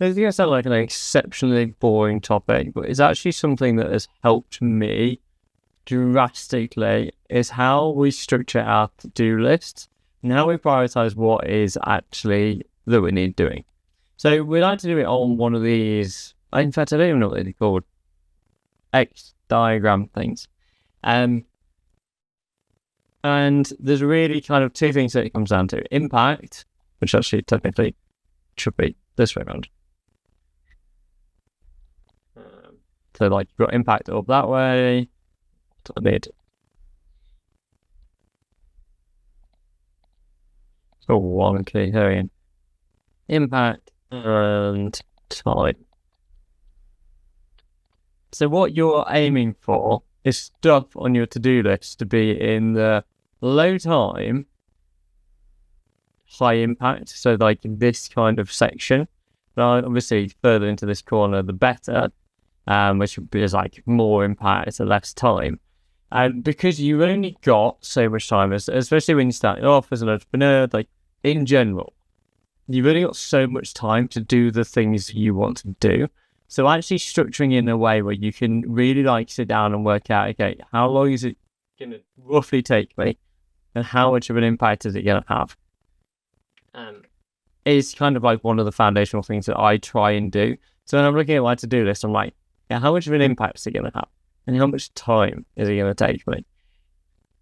It's going to sound like an exceptionally boring topic, but it's actually something that has helped me drastically, is how we structure our to-do lists and how we prioritize what is actually that we need doing. So we like to do it on one of these, in fact, I don't even know what they're called, X diagram things. And there's really kind of two things that it comes down to. Impact, which actually technically should be this way around. So like you've got impact up that way, to the mid. So wonky, here impact and time. So what you're aiming for is stuff on your to-do list to be in the low time, high impact. So like this kind of section. Now, obviously, further into this corner, the better, which is like more impact and less time. And because you've only got so much time, especially when you start off as an entrepreneur, like in general, you've only got so much time to do the things you want to do. So actually structuring in a way where you can really like sit down and work out, okay, how long is it going to roughly take me and how much of an impact is it going to have? Is kind of like one of the foundational things that I try and do. So when I'm looking at my to-do list, I'm like, yeah, how much of an impact is it going to have? And how much time is it going to take me?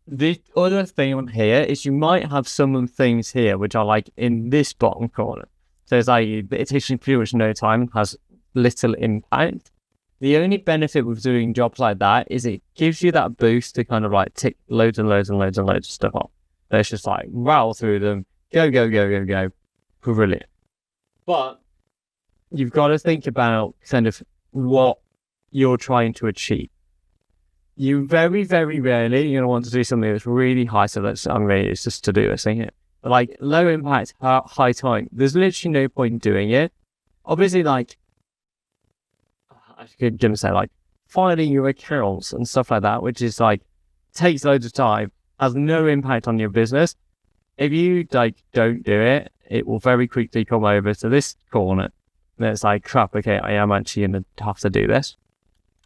The other thing on here is you might have some things here which are like in this bottom corner. So it's like it takes you pretty much no time, has little impact. The only benefit with doing jobs like that is it gives you that boost to kind of like tick loads and loads and loads and loads of stuff off. So it's just like rattle through them, go. Brilliant. But you've got to think about kind of what you're trying to achieve. You very, very rarely you're going to want to do something that's really high. So it's just to do this thing here. But like low impact, high time, there's literally no point in doing it. Obviously, like, I could say like filing your accounts and stuff like that, which is like takes loads of time, has no impact on your business. If you like don't do it, it will very quickly come over to this corner. And it's like, crap, okay, I am actually going to have to do this.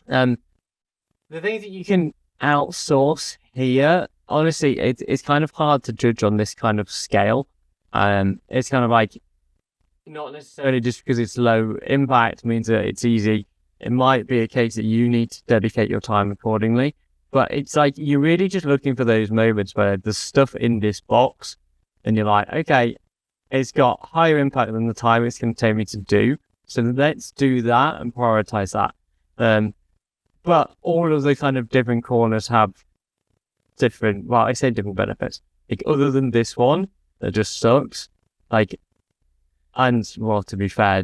The things that you can outsource here, honestly, it's kind of hard to judge on this kind of scale. It's kind of like, not necessarily just because it's low impact means that it's easy. It might be a case that you need to dedicate your time accordingly. But it's like, you're really just looking for those moments where there's stuff in this box and you're like, okay, it's got higher impact than the time it's going to take me to do. So let's do that and prioritize that. But all of the kind of different corners have different, well, I say different benefits. Like, other than this one, that just sucks. Like, and, well, to be fair,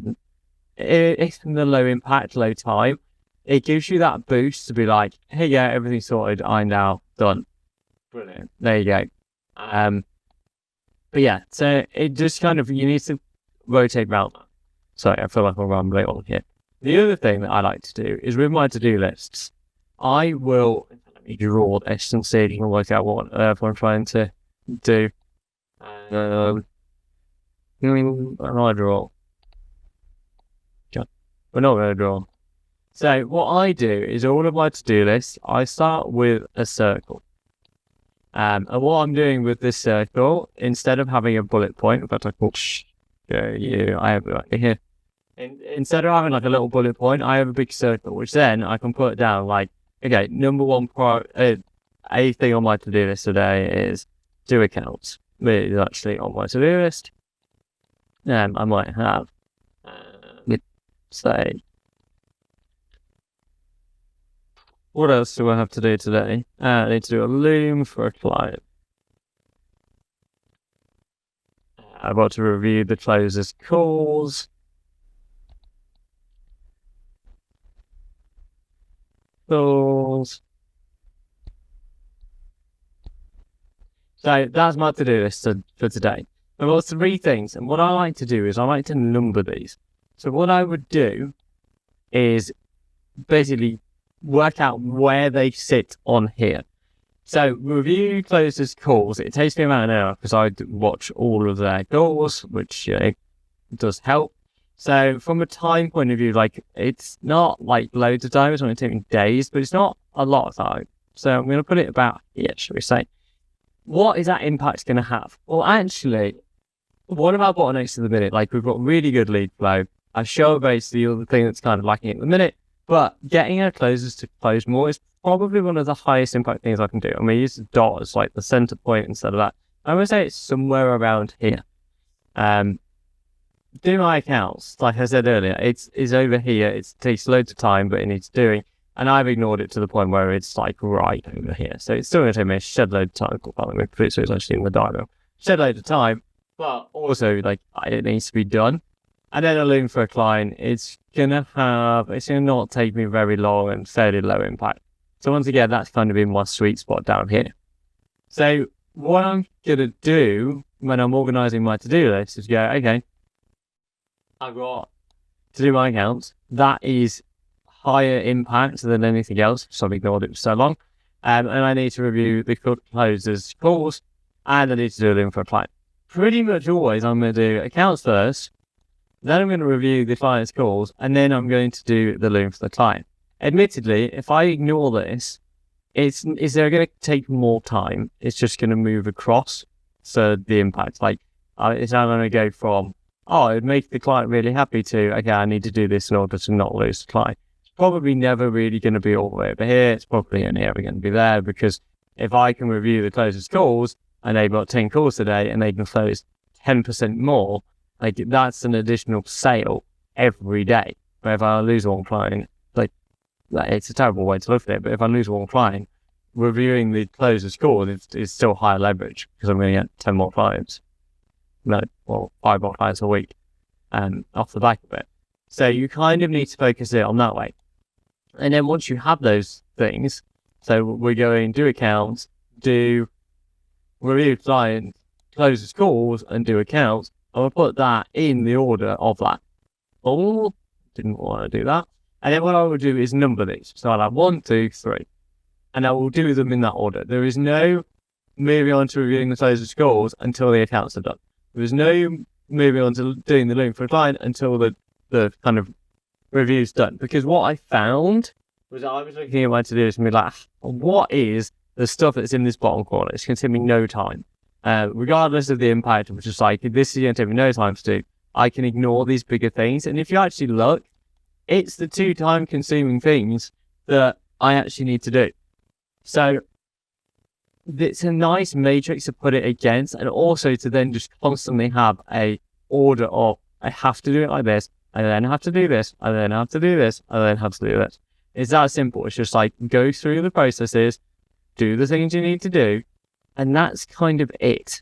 it's in the low impact, low time. It gives you that boost to be like, hey, yeah, everything's sorted. I'm now done. Brilliant. There you go. But yeah, so it just kind of, you need to rotate around that. Sorry, I feel like I'm rambling on here. The other thing that I like to do is with my to-do lists, I will, let me draw this and see if you can work out what I'm trying to do. How do I draw? We're not going to draw. So what I do is all of my to-do lists, I start with a circle. And what I'm doing with this circle, instead of having a bullet point, in fact, I have it right here. Instead of having like a little bullet point, I have a big circle, which then I can put down like, okay, number one a thing on my to-do list today is do accounts. It is actually on my to-do list. I might have, say, what else do I have to do today? I need to do a loom for a client. I've got to review the closers calls. So that's my to-do list for today. I've got 3 things, and what I like to do is I like to number these. So what I would do is basically work out where they sit on here. So review closes calls. It takes me about an hour because I watch all of their calls, which does help. So from a time point of view, like it's not like loads of time, it's only taking days, but it's not a lot of time. So I'm going to put it about here, shall we say. What is that impact going to have? Well, actually, one of our bottlenecks at the minute, like we've got really good lead flow. Our show base, the other thing that's kind of lacking at the minute, but getting our closers to close more is probably one of the highest impact things I can do. I'm going to use the dot as like the center point instead of that. I'm going to say it's somewhere around here. Do my accounts, like I said earlier, it's over here. It takes loads of time, but it needs doing. And I've ignored it to the point where it's like right over here. So it's still going to take me a shed load of time. So it's actually in the diagram. Shed load of time, but also like it needs to be done. And then a loom for a client, it's going to not take me very long and fairly low impact. So once again, that's kind of in my sweet spot down here. So what I'm going to do when I'm organizing my to-do list is go, okay, I've got to do my accounts. That is higher impact than anything else, so I've ignored it for so long. And I need to review the closers calls, and I need to do a loom for a client. Pretty much always I'm going to do accounts first, then I'm going to review the client's calls, and then I'm going to do the loom for the client. Admittedly, if I ignore this, is there going to take more time? It's just going to move across. So the impact, like, it's now going to go from, oh, it would make the client really happy to, okay, I need to do this in order to not lose the client. It's probably never really going to be all the way over here. It's probably only ever going to be there, because if I can review the closest calls, and they've got 10 calls today, and they can close 10% more, like, that's an additional sale every day. But if I lose one client, like it's a terrible way to look at it, but if I lose one client, reviewing the closers calls is still higher leverage, because I'm going to get 10 more clients. No, well, 5 more clients a week, off the back of it. So you kind of need to focus it on that way. And then once you have those things, so we're going do accounts, do review client, closes calls, and do accounts. I'm going to put that in the order of that. Oh, didn't want to do that. And then what I will do is number these. So I'll have 1, 2, 3. And I will do them in that order. There is no moving on to reviewing the closes calls until the accounts are done. There's no moving on to doing the loom for a client until the kind of review's done. Because what I found was I was looking at my to-do list and be like, what is the stuff that's in this bottom corner? It's going to take me no time. Regardless of the impact, which is like, this is going to take me no time to do, I can ignore these bigger things. And if you actually look, it's the 2 time-consuming things that I actually need to do. So it's a nice matrix to put it against, and also to then just constantly have a order of, I have to do it like this, I then have to do this, I then have to do this, I then have to do this. It's that simple. It's just like, go through the processes, do the things you need to do, and that's kind of it.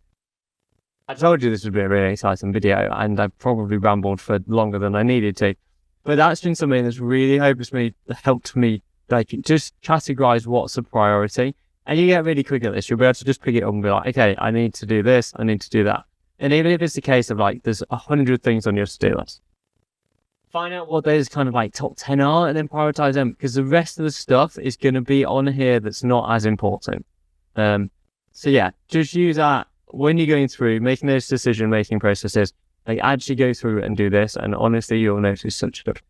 I told you this would be a really exciting video, and I've probably rambled for longer than I needed to, but that's been something that's really helped me like just categorize what's a priority. And you get really quick at this. You'll be able to just pick it up and be like, okay, I need to do this, I need to do that. And even if it's the case of like, there's 100 things on your to-do list, find out what those kind of like top 10 are, and then prioritize them, because the rest of the stuff is going to be on here that's not as important. So yeah, just use that when you're going through making those decision-making processes. Like, actually go through and do this, and honestly, you'll notice such a difference.